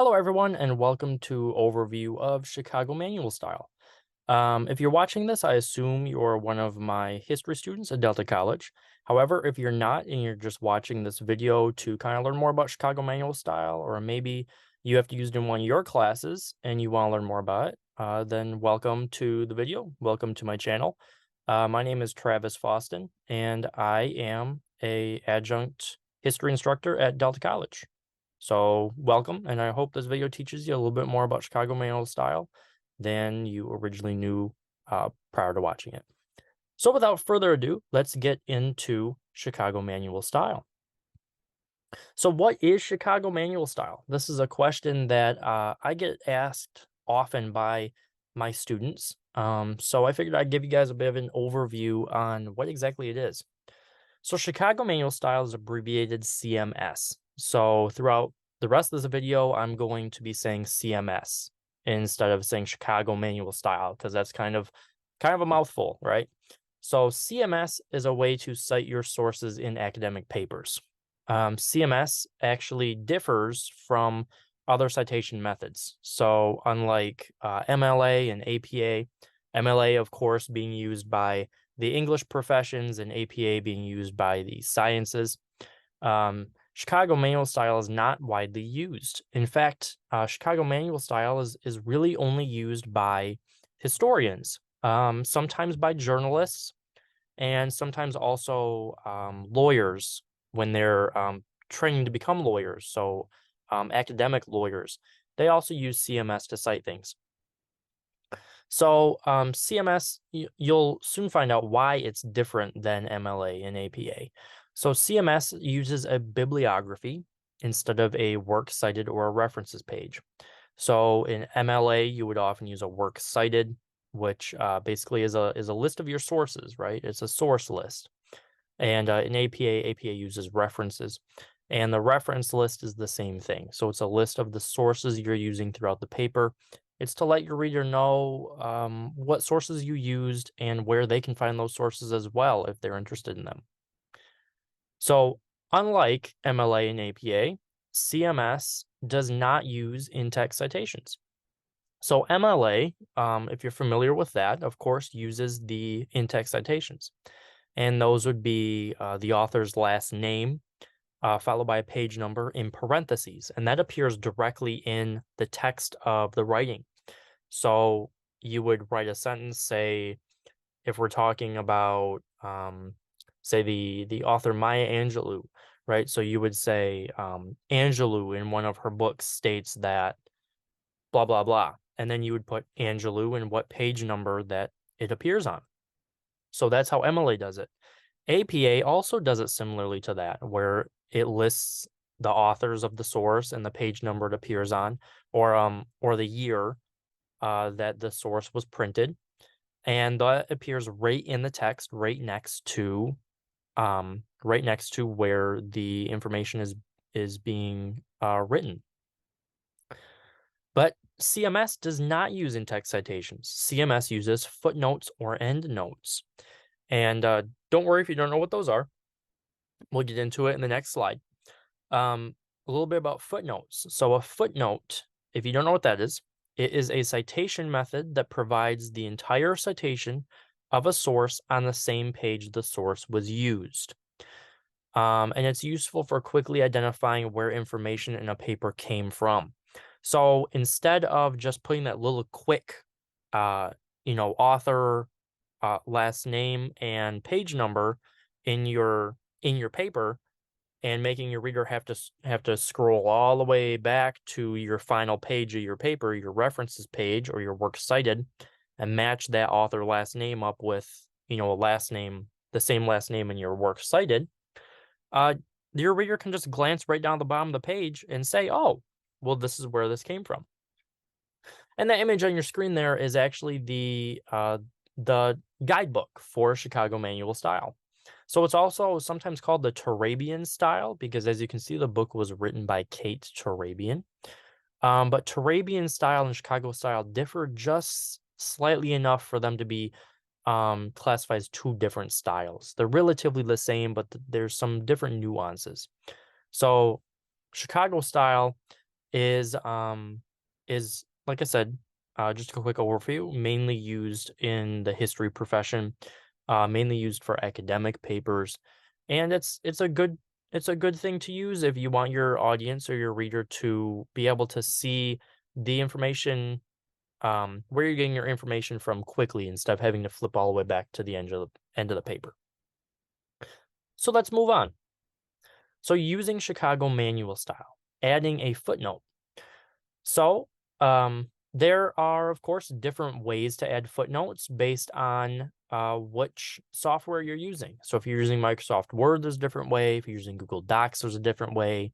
Hello, everyone, and welcome to overview of Chicago Manual Style. If you're watching this, I assume you're one of my history students at Delta College. However, if you're not and you're just watching this video to kind of learn more about Chicago Manual Style, or maybe you have to use it in one of your classes and you want to learn more about it, then welcome to the video. Welcome to my channel. My name is Travis Faustin, and I am a adjunct history instructor at Delta College. So welcome, and I hope this video teaches you a little bit more about Chicago Manual Style than you originally knew prior to watching it. So without further ado, let's get into Chicago Manual Style. So what is Chicago Manual Style? This is a question that I get asked often by my students. So I figured I'd give you guys a bit of an overview on what exactly it is. So Chicago Manual Style is abbreviated CMS. So throughout the rest of this video, I'm going to be saying CMS instead of saying Chicago Manual Style, because that's kind of a mouthful, right? So CMS is a way to cite your sources in academic papers. CMS actually differs from other citation methods. So unlike MLA and APA, MLA, of course, being used by the English professions and APA being used by the sciences, Chicago Manual Style is not widely used. In fact, Chicago Manual Style is really only used by historians, sometimes by journalists, and sometimes also lawyers when they're training to become lawyers. So academic lawyers, they also use CMS to cite things. So CMS, you'll soon find out why it's different than MLA and APA. So CMS uses a bibliography instead of a works cited or a references page. So in MLA, you would often use a works cited, which basically is a list of your sources, right? It's a source list. And in APA uses references. And the reference list is the same thing. So it's a list of the sources you're using throughout the paper. It's to let your reader know what sources you used and where they can find those sources as well if they're interested in them. So unlike MLA and APA, CMS does not use in-text citations. So MLA, if you're familiar with that, of course, uses the in-text citations. And those would be the author's last name, followed by a page number in parentheses. And that appears directly in the text of the writing. So you would write a sentence, say, if we're talking about, say, the author Maya Angelou, right? So you would say, Angelou in one of her books states that blah, blah, blah. And then you would put Angelou and what page number that it appears on. So that's how MLA does it. APA also does it similarly to that, where it lists the authors of the source and the page number it appears on, or the year that the source was printed, and that appears right in the text, right next to where the information is being written. But CMS does not use in-text citations. CMS uses footnotes or endnotes. And don't worry if you don't know what those are. We'll get into it in the next slide. A little bit about footnotes. So a footnote, if you don't know what that is, it is a citation method that provides the entire citation of a source on the same page the source was used. And it's useful for quickly identifying where information in a paper came from. So instead of just putting that little quick, author, last name, and page number in your paper, and making your reader have to scroll all the way back to your final page of your paper, your references page or your works cited, and match that author last name up with, a last name, the same last name in your works cited, your reader can just glance right down the bottom of the page and say, oh, well, this is where this came from. And that image on your screen there is actually the guidebook for Chicago Manual Style. So it's also sometimes called the Turabian style because, as you can see, the book was written by Kate Turabian. But Turabian style and Chicago style differ just slightly enough for them to be classified as two different styles. They're relatively the same, but there's some different nuances. So Chicago style is like I said, just a quick overview, mainly used in the history profession, mainly used for academic papers, and it's a good thing to use if you want your audience or your reader to be able to see the information, where you're getting your information from quickly instead of having to flip all the way back to the end of the paper. So let's move on. So using Chicago manual style, adding a footnote. So, there are, of course, different ways to add footnotes based on which software you're using. So, if you're using Microsoft Word, there's a different way. If you're using Google Docs, there's a different way.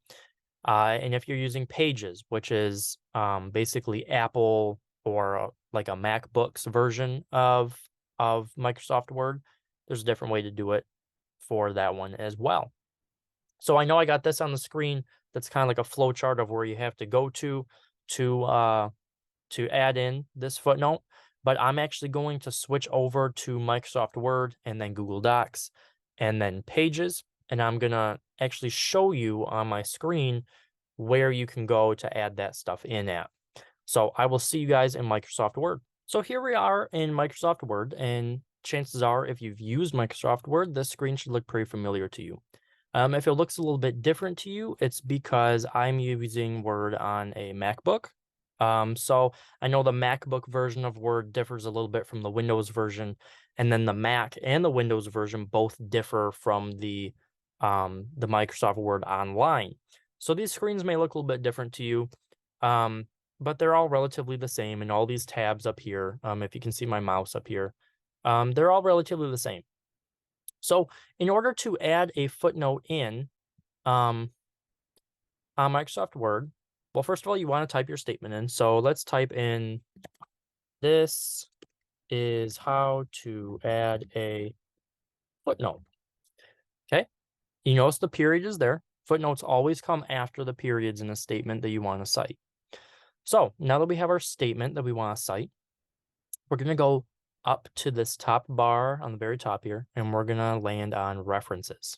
And if you're using Pages, which is basically Apple or like a MacBook's version of Microsoft Word, there's a different way to do it for that one as well. So I know I got this on the screen. That's kind of like a flow chart of where you have to go to to add in this footnote. But I'm actually going to switch over to Microsoft Word and then Google Docs and then Pages. And I'm gonna actually show you on my screen where you can go to add that stuff in at. So I will see you guys in Microsoft Word. So here we are in Microsoft Word, and chances are if you've used Microsoft Word, this screen should look pretty familiar to you. If it looks a little bit different to you, it's because I'm using Word on a MacBook. So I know the MacBook version of Word differs a little bit from the Windows version, and then the Mac and the Windows version both differ from the Microsoft Word Online. So these screens may look a little bit different to you, but they're all relatively the same. And all these tabs up here, if you can see my mouse up here, they're all relatively the same. So in order to add a footnote in on Microsoft Word, well, first of all, you want to type your statement in. So let's type in, this is how to add a footnote. Okay. You notice the period is there. Footnotes always come after the periods in a statement that you want to cite. So now that we have our statement that we want to cite, we're going to go up to this top bar on the very top here, and we're going to land on references.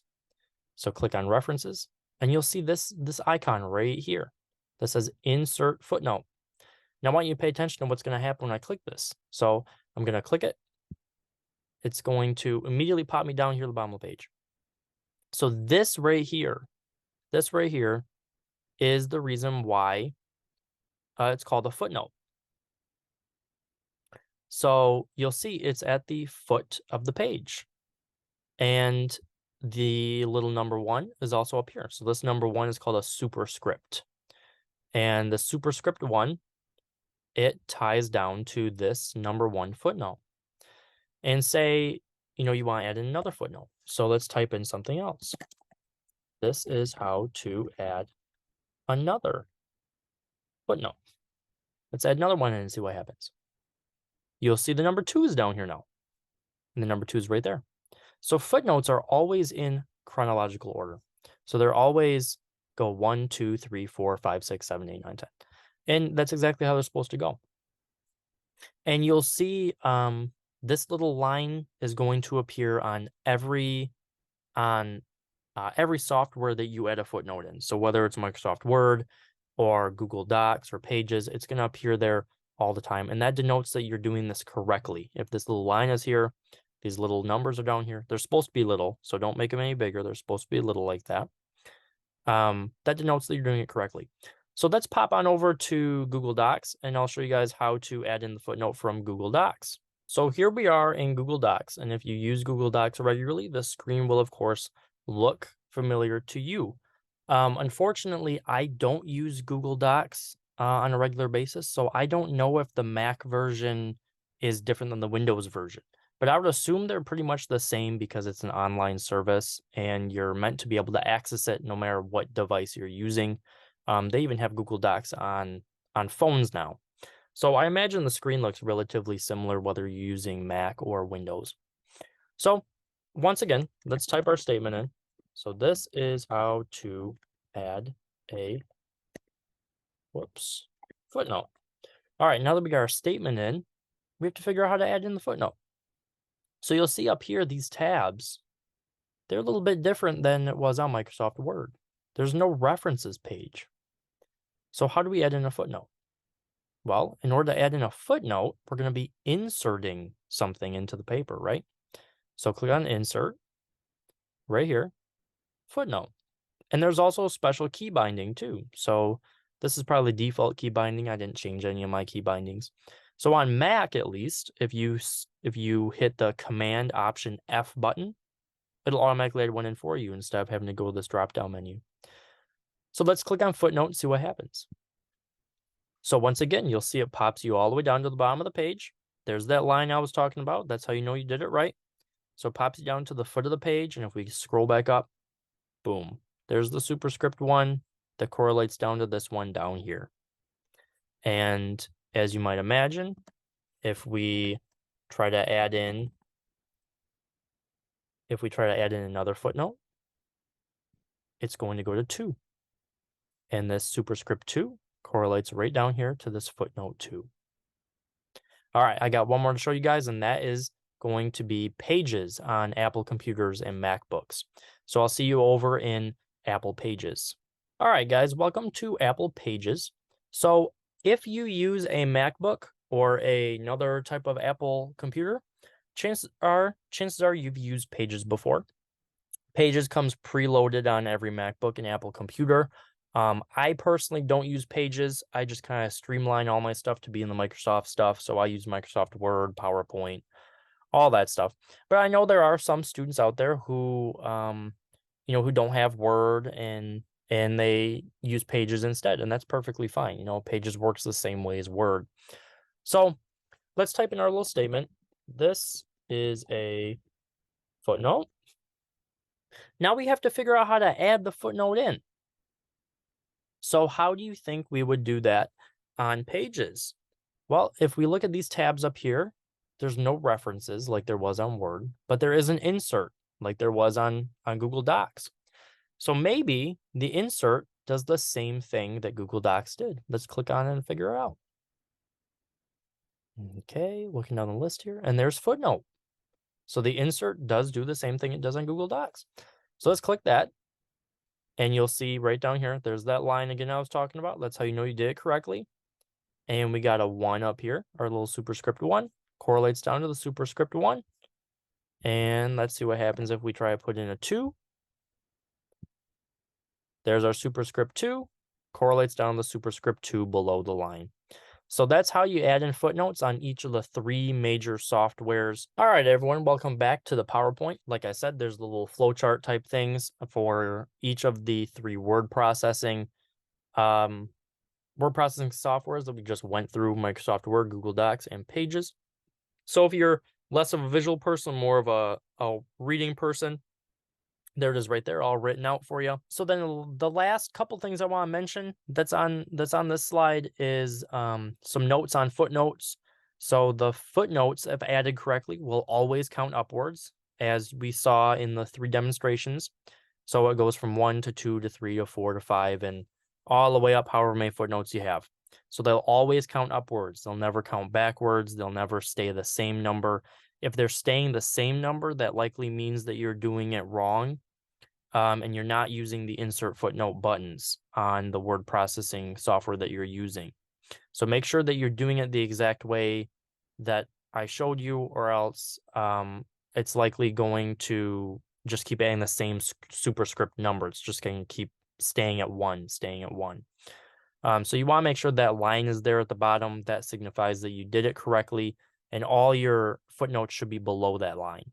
So click on references, and you'll see this icon right here that says insert footnote. Now I want you to pay attention to what's going to happen when I click this. So I'm going to click it. It's going to immediately pop me down here at the bottom of the page. So this right here is the reason why it's called a footnote. So you'll see it's at the foot of the page. And the little number 1 is also up here. So this number 1 is called a superscript. And the superscript 1, it ties down to this number 1 footnote. And say, you want to add in another footnote. So let's type in something else. This is how to add another footnote. Let's add another one in and see what happens. You'll see the number 2 is down here now. And the number 2 is right there. So footnotes are always in chronological order. So they're always go 1, 2, 3, 4, 5, 6, 7, 8, 9, 10. And that's exactly how they're supposed to go. And you'll see this little line is going to appear on every software that you add a footnote in. So whether it's Microsoft Word or Google Docs or Pages, it's going to appear there all the time. And that denotes that you're doing this correctly. If this little line is here, these little numbers are down here. They're supposed to be little, so don't make them any bigger. They're supposed to be little like that. That denotes that you're doing it correctly. So let's pop on over to Google Docs, and I'll show you guys how to add in the footnote from Google Docs. So here we are in Google Docs, and if you use Google Docs regularly, the screen will, of course, look familiar to you. Unfortunately, I don't use Google Docs on a regular basis, so I don't know if the Mac version is different than the Windows version. But I would assume they're pretty much the same because it's an online service and you're meant to be able to access it no matter what device you're using. They even have Google Docs on phones now. So I imagine the screen looks relatively similar whether you're using Mac or Windows. So once again, let's type our statement in. So this is how to add a footnote. All right, now that we got our statement in, we have to figure out how to add in the footnote. So you'll see up here, these tabs, they're a little bit different than it was on Microsoft Word. There's no references page. So how do we add in a footnote? Well, in order to add in a footnote, we're going to be inserting something into the paper, right? So click on insert right here, footnote. And there's also a special key binding too. So this is probably default key binding. I didn't change any of my key bindings. So on Mac, at least, if you hit the Command Option F button, it'll automatically add one in for you instead of having to go to this drop-down menu. So let's click on footnote and see what happens. So once again, you'll see it pops you all the way down to the bottom of the page. There's that line I was talking about. That's how you know you did it right. So it pops you down to the foot of the page. And if we scroll back up, boom, there's the superscript one that correlates down to this one down here. And as you might imagine, if we try to add in another footnote, it's going to go to 2. And this superscript 2 correlates right down here to this footnote 2. All right, I got one more to show you guys, and that is going to be Pages on Apple computers and MacBooks. So I'll see you over in Apple Pages. All right, guys, welcome to Apple Pages. So if you use a MacBook or another type of Apple computer, chances are you've used Pages before. Pages comes preloaded on every MacBook and Apple computer. I personally don't use Pages. I just kind of streamline all my stuff to be in the Microsoft stuff. So I use Microsoft Word, PowerPoint, all that stuff. But I know there are some students out there who, who don't have Word and they use Pages instead, and that's perfectly fine. Pages works the same way as Word. So let's type in our little statement. This is a footnote. Now we have to figure out how to add the footnote in. So how do you think we would do that on Pages? Well, if we look at these tabs up here, there's no references like there was on Word, but there is an insert like there was on Google Docs. So maybe the insert does the same thing that Google Docs did. Let's click on it and figure it out. Okay, looking down the list here, and there's footnote. So the insert does do the same thing it does on Google Docs. So let's click that. And you'll see right down here, there's that line again I was talking about. That's how you know you did it correctly. And we got a 1 up here, our little superscript 1, correlates down to the superscript 1. And let's see what happens if we try to put in a 2. There's our superscript 2, correlates down to the superscript 2 below the line. So that's how you add in footnotes on each of the 3 major softwares. All right, everyone, welcome back to the PowerPoint. Like I said, there's the little flowchart type things for each of the 3 word processing softwares that we just went through: Microsoft Word, Google Docs, and Pages. So if you're less of a visual person, more of a reading person, there it is right there, all written out for you. So then the last couple things I want to mention that's on this slide is some notes on footnotes. So the footnotes, if added correctly, will always count upwards, as we saw in the 3 demonstrations. So it goes from 1 to 2 to 3 to 4 to 5 and all the way up, however many footnotes you have. So they'll always count upwards. They'll never count backwards. They'll never stay the same number. If they're staying the same number, that likely means that you're doing it wrong. And you're not using the insert footnote buttons on the word processing software that you're using. So make sure that you're doing it the exact way that I showed you, or else it's likely going to just keep adding the same superscript number. It's just going to keep staying at 1. So you want to make sure that line is there at the bottom. That signifies that you did it correctly, and all your footnotes should be below that line.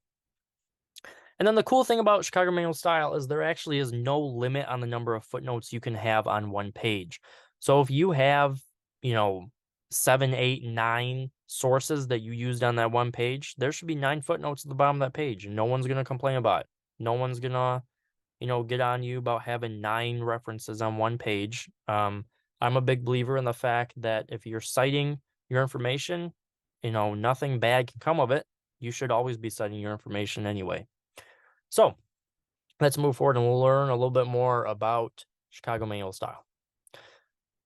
And then the cool thing about Chicago Manual Style is there actually is no limit on the number of footnotes you can have on one page. So if you have, 7, 8, 9 sources that you used on that one page, there should be 9 footnotes at the bottom of that page, and no one's going to complain about it. No one's going to, get on you about having 9 references on one page. I'm a big believer in the fact that if you're citing your information, nothing bad can come of it. You should always be citing your information anyway. So let's move forward and we'll learn a little bit more about Chicago Manual Style.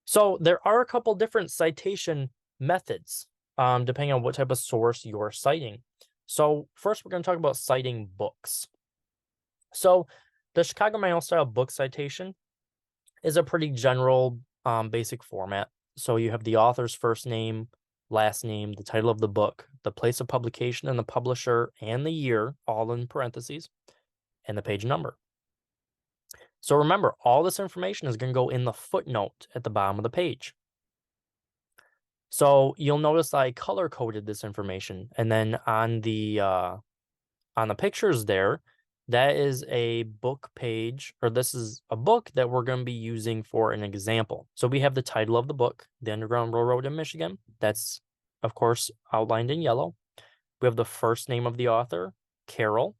So there are a couple different citation methods, depending on what type of source you're citing. So first, we're going to talk about citing books. So the Chicago Manual Style book citation is a pretty general basic format. So you have the author's first name, last name, the title of the book, the place of publication and the publisher and the year, all in parentheses, and the page number. So remember, all this information is going to go in the footnote at the bottom of the page. So you'll notice I color coded this information, and then on the pictures there, that is a book page, or this is a book that we're going to be using for an example. So we have the title of the book, The Underground Railroad in Michigan. That's, of course, outlined in yellow. We have the first name of the author, Carol.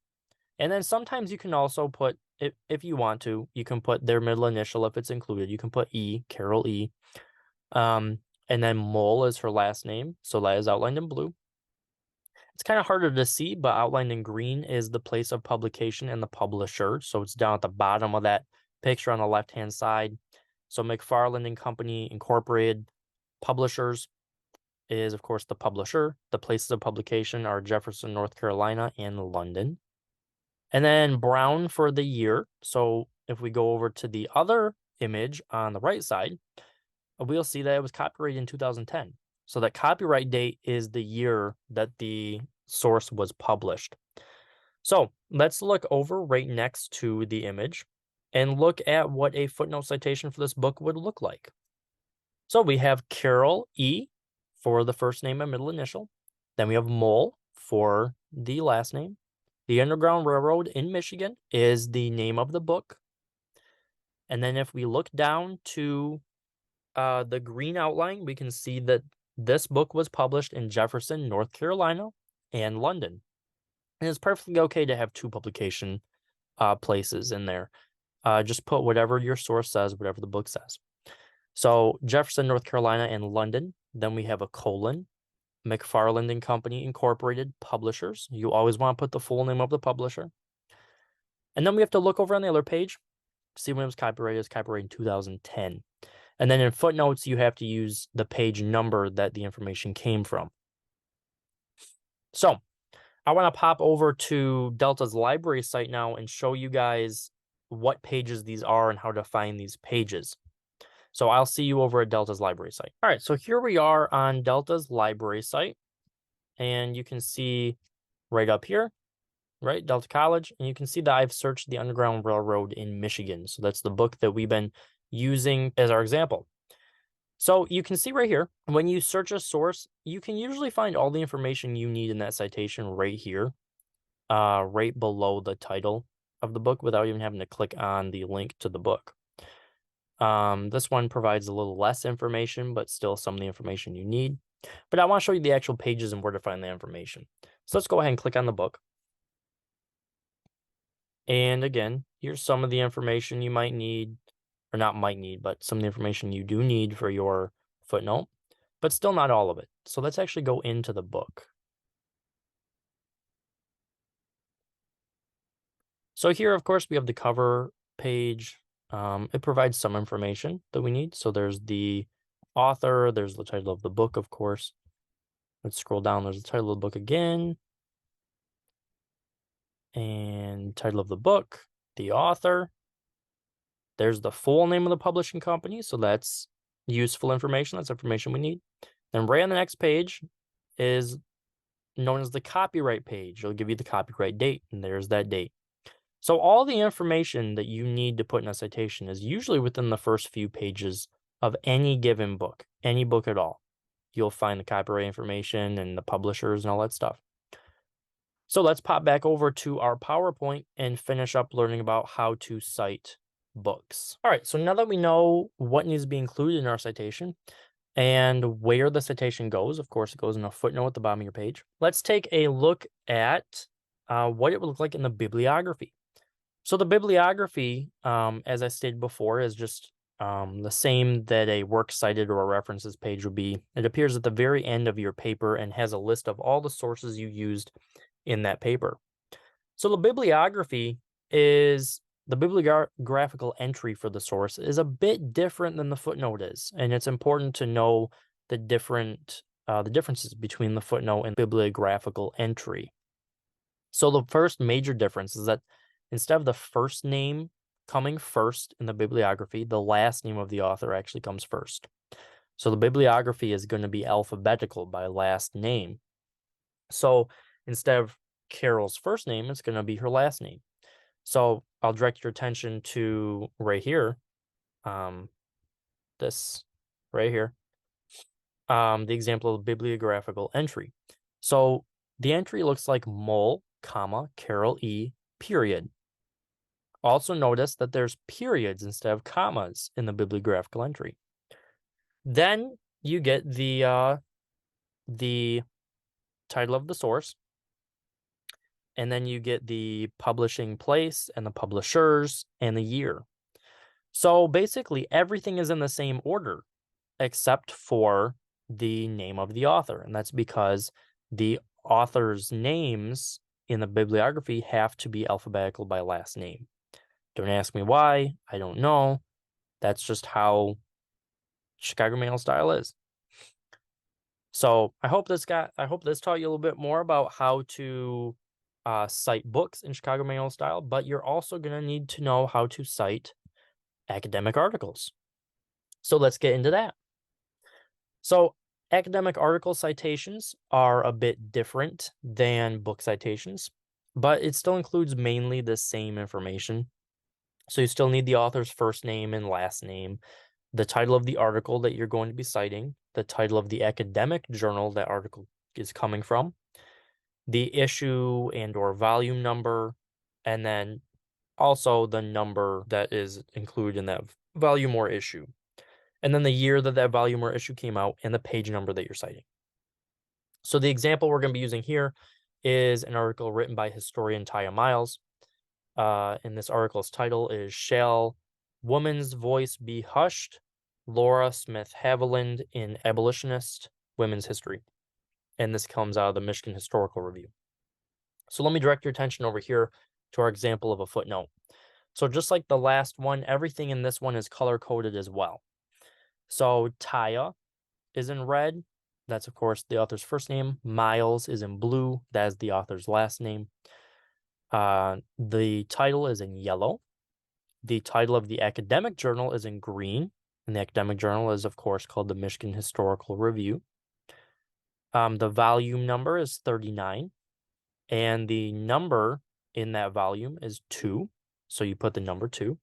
And then sometimes you can also put, if you want to, you can put their middle initial if it's included. You can put E, Carol E. And then Mole is her last name, so that is outlined in blue. It's kind of harder to see, but outlined in green is the place of publication and the publisher. So it's down at the bottom of that picture on the left-hand side. So McFarland and Company Incorporated, publishers is, of course, the publisher. The places of publication are Jefferson, North Carolina, and London. And then brown for the year. So if we go over to the other image on the right side, we'll see that it was copyrighted in 2010. So that copyright date is the year that the source was published. So let's look over right next to the image and look at what a footnote citation for this book would look like. So we have Carol E for the first name and middle initial. Then we have Mole for the last name. The Underground Railroad in Michigan is the name of the book. And then if we look down to the green outline, we can see that this book was published in Jefferson, North Carolina, and London. And it's perfectly okay to have two publication places in there. Just put whatever your source says, whatever the book says. So Jefferson, North Carolina, and London. Then we have a colon. McFarland and Company Incorporated, publishers. You always want to put the full name of the publisher. And then we have to look over on the other page, see when it was copyrighted. It's copyrighted in 2010. And then in footnotes, you have to use the page number that the information came from. So I want to pop over to Delta's library site now and show you guys what pages these are and how to find these pages. So I'll see you over at Delta's library site. All right, so here we are on Delta's library site. And you can see right up here, right, Delta College. And you can see that I've searched the Underground Railroad in Michigan. So that's the book that we've been using as our example. So you can see right here, when you search a source, you can usually find all the information you need in that citation right here, right below the title of the book without even having to click on the link to the book. This one provides a little less information, but still some of the information you need. But I want to show you the actual pages and where to find the information. So let's go ahead and click on the book. And again, here's some of the information you might need, or not might need, but some of the information you do need for your footnote, but still not all of it. So let's actually go into the book. So here, of course, we have the cover page. It provides some information that we need. So there's the author, there's the title of the book, of course. Let's scroll down. There's the title of the book again. And title of the book, the author. There's the full name of the publishing company. So that's useful information. That's information we need. Then right on the next page is known as the copyright page. It'll give you the copyright date, and there's that date. So all the information that you need to put in a citation is usually within the first few pages of any given book, any book at all. You'll find the copyright information and the publishers and all that stuff. So let's pop back over to our PowerPoint and finish up learning about how to cite books. All right, so now that we know what needs to be included in our citation and where the citation goes, of course, it goes in a footnote at the bottom of your page. Let's take a look at what it would look like in the bibliography. So the bibliography, as I stated before, is just the same that a works cited or a references page would be. It appears at the very end of your paper and has a list of all the sources you used in that paper. So the bibliography is the bibliographical entry for the source is a bit different than the footnote is, and it's important to know the differences between the footnote and bibliographical entry. So the first major difference is that instead of the first name coming first in the bibliography, the last name of the author actually comes first. So the bibliography is going to be alphabetical by last name. So instead of Carol's first name, it's going to be her last name. So I'll direct your attention to right here, this right here, the example of bibliographical entry. So the entry looks like Mole, comma, Carol E, period. Also notice that there's periods instead of commas in the bibliographical entry. Then you get the title of the source, and then you get the publishing place and the publishers and the year. So basically everything is in the same order except for the name of the author, and that's because the author's names in the bibliography have to be alphabetical by last name. Don't ask me why, I don't know. That's just how Chicago Manual style is. So I hope this taught you a little bit more about how to cite books in Chicago Manual style, but you're also going to need to know how to cite academic articles. So let's get into that. So academic article citations are a bit different than book citations, but it still includes mainly the same information. So you still need the author's first name and last name, the title of the article that you're going to be citing, the title of the academic journal that article is coming from, the issue and or volume number, and then also the number that is included in that volume or issue, and then the year that that volume or issue came out and the page number that you're citing. So the example we're going to be using here is an article written by historian Taya Miles. And this article's title is Shall Woman's Voice Be Hushed? Laura Smith Haviland in Abolitionist Women's History. And this comes out of the Michigan Historical Review. So let me direct your attention over here to our example of a footnote. So just like the last one, everything in this one is color-coded as well. So Taya is in red. That's, of course, the author's first name. Miles is in blue. That is the author's last name. The title is in yellow. The title of the academic journal is in green. And the academic journal is, of course, called the Michigan Historical Review. The volume number is 39. And the number in that volume is 2. So you put the number 2.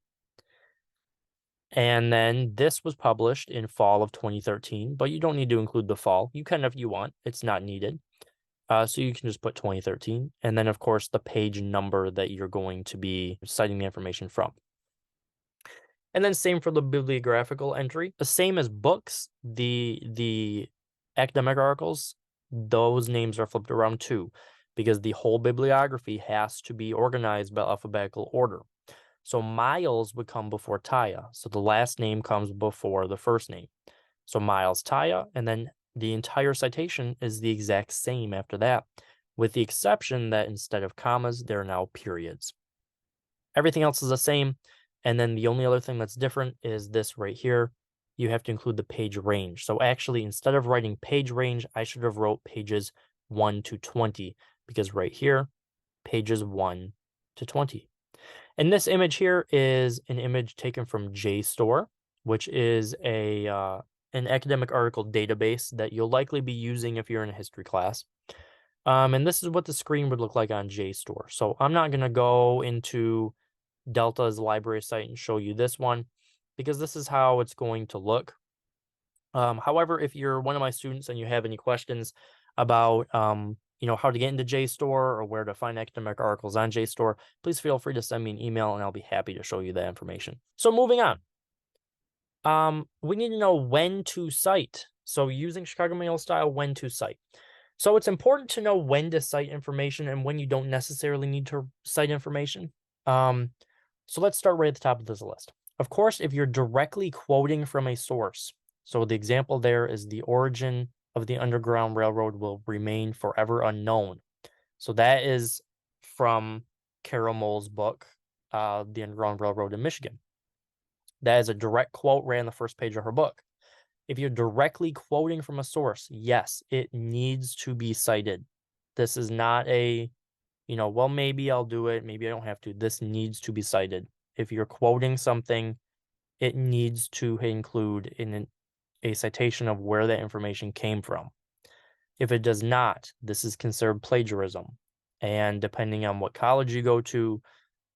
And then this was published in fall of 2013, but you don't need to include the fall. You can if you want. It's not needed. So you can just put 2013. And then, of course, the page number that you're going to be citing the information from. And then same for the bibliographical entry. The same as books, the academic articles, those names are flipped around too, because the whole bibliography has to be organized by alphabetical order. So Miles would come before Taya. So the last name comes before the first name. So Miles Taya, and then the entire citation is the exact same after that, with the exception that instead of commas, there are now periods. Everything else is the same. And then the only other thing that's different is this right here. You have to include the page range. So actually, instead of writing page range, I should have wrote pages 1 to 20, because right here, pages 1 to 20. And this image here is an image taken from JSTOR, which is an academic article database that you'll likely be using if you're in a history class. And this is what the screen would look like on JSTOR. So I'm not going to go into Delta's library site and show you this one, because this is how it's going to look. However, if you're one of my students and you have any questions about how to get into JSTOR or where to find academic articles on JSTOR, please feel free to send me an email and I'll be happy to show you that information. So moving on. We need to know when to cite. So using Chicago Manual style, when to cite. So it's important to know when to cite information and when you don't necessarily need to cite information. So let's start right at the top of this list. Of course, if you're directly quoting from a source, so the example there is the origin of the Underground Railroad will remain forever unknown. So that is from Carol Moll's book, The Underground Railroad in Michigan. That is a direct quote right on the first page of her book. If you're directly quoting from a source, yes, it needs to be cited. This is not a, well, maybe I'll do it, maybe I don't have to. This needs to be cited. If you're quoting something, it needs to include a citation of where that information came from. If it does not, this is considered plagiarism. And depending on what college you go to,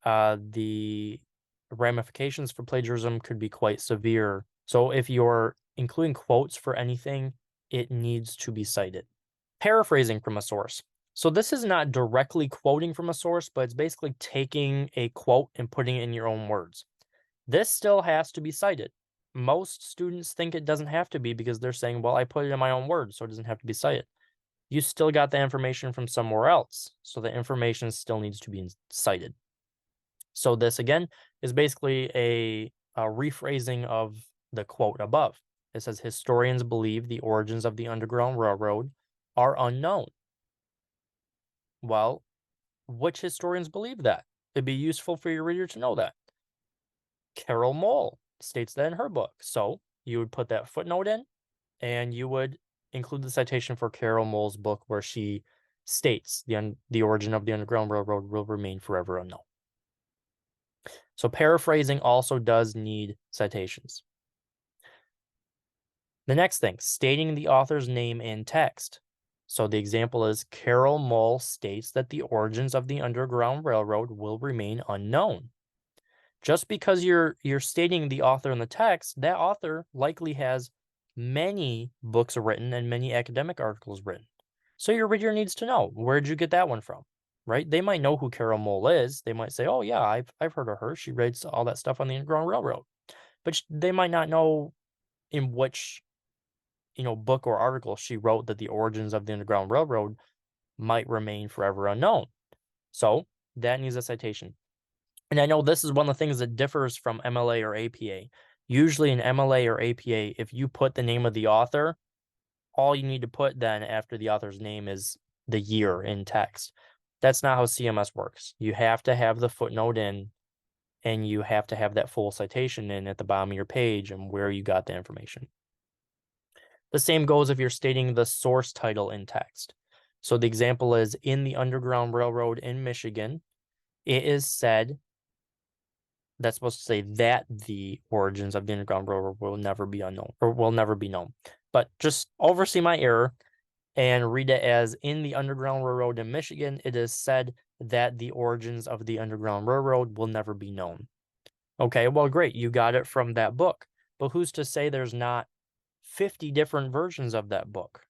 the ramifications for plagiarism could be quite severe. So if you're including quotes for anything, it needs to be cited. Paraphrasing from a source. So this is not directly quoting from a source, but it's basically taking a quote and putting it in your own words. This still has to be cited. Most students think it doesn't have to be because they're saying, well, I put it in my own words, so it doesn't have to be cited. You still got the information from somewhere else, so the information still needs to be cited. So this, again, is basically a rephrasing of the quote above. It says, historians believe the origins of the Underground Railroad are unknown. Well, which historians believe that? It'd be useful for your reader to know that. Carol Mole states that in her book. So you would put that footnote in, and you would include the citation for Carol Mole's book where she states the origin of the Underground Railroad will remain forever unknown. So paraphrasing also does need citations. The next thing, stating the author's name in text. So the example is Carol Mole states that the origins of the Underground Railroad will remain unknown. Just because you're stating the author in the text, that author likely has many books written and many academic articles written. So your reader needs to know, where'd you get that one from? Right? They might know who Carol Mole is. They might say, oh yeah, I've heard of her. She writes all that stuff on the Underground Railroad. But they might not know in which, book or article she wrote that the origins of the Underground Railroad might remain forever unknown. So that needs a citation. And I know this is one of the things that differs from MLA or APA. Usually in MLA or APA, if you put the name of the author, all you need to put then after the author's name is the year in text. That's not how CMS works. You have to have the footnote in, and you have to have that full citation in at the bottom of your page and where you got the information. The same goes if you're stating the source title in text. So the example is, in the Underground Railroad in Michigan, it is said, that's supposed to say that the origins of the Underground Railroad will never be unknown, or will never be known. But just oversee my error and read it as, in the Underground Railroad in Michigan, it is said that the origins of the Underground Railroad will never be known. Okay, well, great. You got it from that book. But who's to say there's not 50 different versions of that book?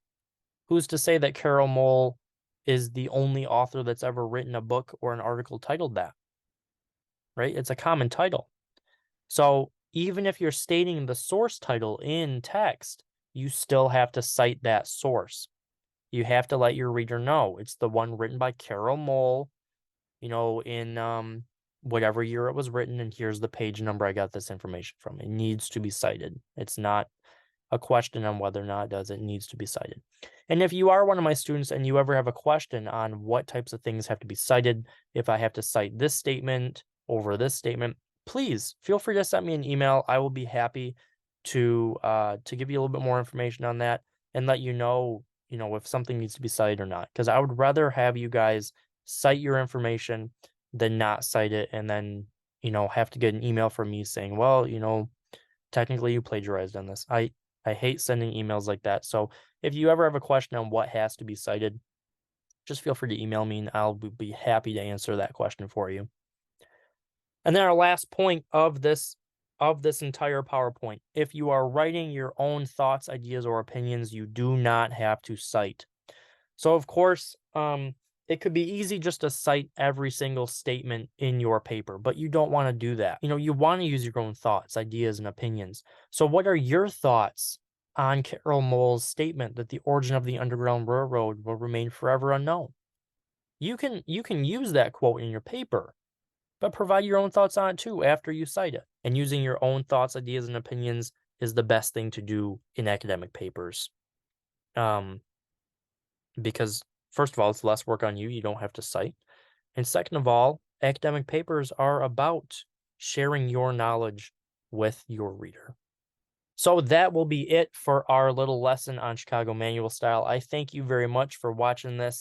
Who's to say that Carol Mole is the only author that's ever written a book or an article titled that? Right? It's a common title. So even if you're stating the source title in text, you still have to cite that source. You have to let your reader know it's the one written by Carol Mole, in whatever year it was written, and here's the page number I got this information from. It needs to be cited. It's not a question on whether or not it does. It needs to be cited. And if you are one of my students and you ever have a question on what types of things have to be cited, if I have to cite this statement over this statement, please feel free to send me an email. I will be happy to give you a little bit more information on that and let you know, if something needs to be cited or not. Because I would rather have you guys cite your information than not cite it and then, have to get an email from me saying, well, technically you plagiarized on this. I hate sending emails like that. So if you ever have a question on what has to be cited, just feel free to email me and I'll be happy to answer that question for you. And then our last point of this entire PowerPoint, if you are writing your own thoughts, ideas, or opinions, you do not have to cite. So of course, it could be easy just to cite every single statement in your paper, but you don't want to do that. You want to use your own thoughts, ideas, and opinions. So what are your thoughts on Carol Mole's statement that the origin of the Underground Railroad will remain forever unknown? You can use that quote in your paper, but provide your own thoughts on it too after you cite it. And using your own thoughts, ideas, and opinions is the best thing to do in academic papers. Because first of all, it's less work on you. You don't have to cite. And second of all, academic papers are about sharing your knowledge with your reader. So that will be it for our little lesson on Chicago manual style. I thank you very much for watching this.